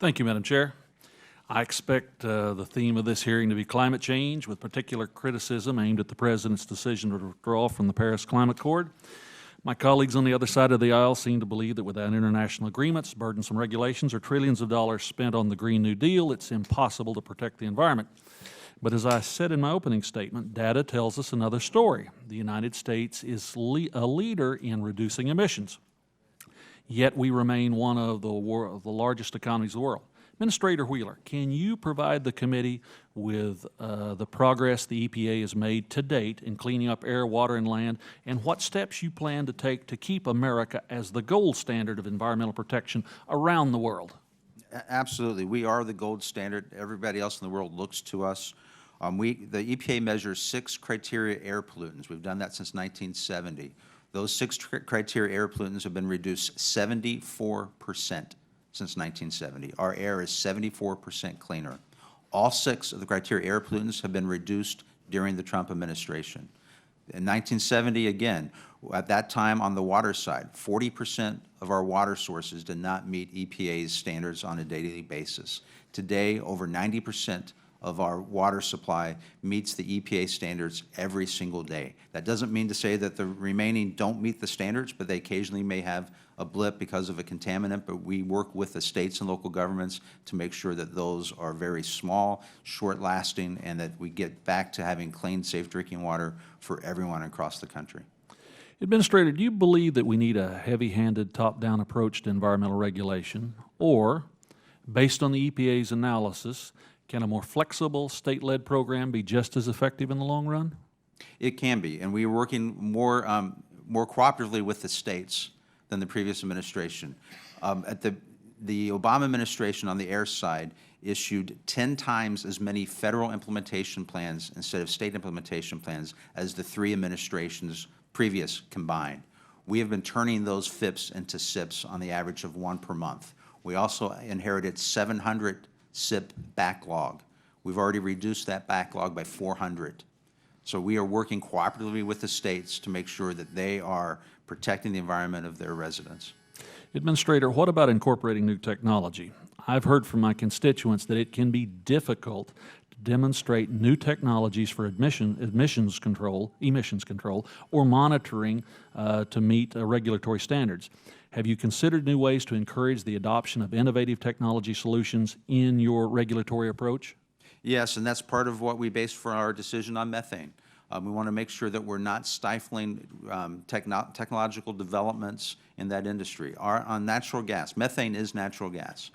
Thank you, Madam Chair. I expect the theme of this hearing to be climate change, with particular criticism aimed at the President's decision to withdraw from the Paris Climate Accord. My colleagues on the other side of the aisle seem to believe that without international agreements, burdensome regulations, or trillions of dollars spent on the Green New Deal, it's impossible to protect the environment. But as I said in my opening statement, data tells us another story. The United States is a leader in reducing emissions. Yet we remain one of the largest economies of the world. Administrator Wheeler, can you provide the committee with the progress the EPA has made to date in cleaning up air, water, and land, and what steps you plan to take to keep America as the gold standard of environmental protection around the world? Absolutely. We are the gold standard. Everybody else in the world looks to us. The EPA measures 6 criteria air pollutants. We've done that since 1970. Those 6 criteria air pollutants have been reduced 74% since 1970. Our air is 74% cleaner. All 6 of the criteria air pollutants have been reduced during the Trump administration. In 1970, again, at that time on the water side, 40% of our water sources did not meet EPA's standards on a daily basis. Today, over 90% of our water supply meets the EPA standards every single day. That doesn't mean to say that the remaining don't meet the standards, but they occasionally may have a blip because of a contaminant, but we work with the states and local governments to make sure that those are very small, short-lasting, and that we get back to having clean, safe drinking water for everyone across the country. Administrator, do you believe that we need a heavy-handed top-down approach to environmental regulation, or, based on the EPA's analysis, can a more flexible state-led program be just as effective in the long run? It can be, and we are working more cooperatively with the states than the previous administration. The Obama administration on the air side issued 10 times as many federal implementation plans instead of state implementation plans as the 3 administrations previous combined. We have been turning those FIPs into SIPs on the average of 1 per month. We also inherited 700 SIP backlog. We've already reduced that backlog by 400. So we are working cooperatively with the states to make sure that they are protecting the environment of their residents. Administrator, what about incorporating new technology? I've heard from my constituents that it can be difficult to demonstrate new technologies for emissions control, or monitoring to meet regulatory standards. Have you considered new ways to encourage the adoption of innovative technology solutions in your regulatory approach? Yes, and that's part of what we based for our decision on methane. We want to make sure that we're not stifling technological developments in that industry. On natural gas, methane is natural gas.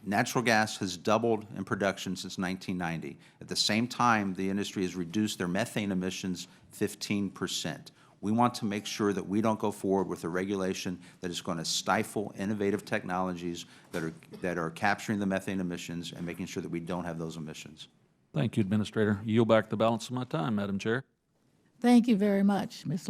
Natural gas has doubled in production since 1990. At the same time, the industry has reduced their methane emissions 15%. We want to make sure that we don't go forward with a regulation that is going to stifle innovative technologies that are capturing the methane emissions and making sure that we don't have those emissions. Thank you, Administrator. Yield back the balance of my time, Madam Chair. Thank you very much, Ms.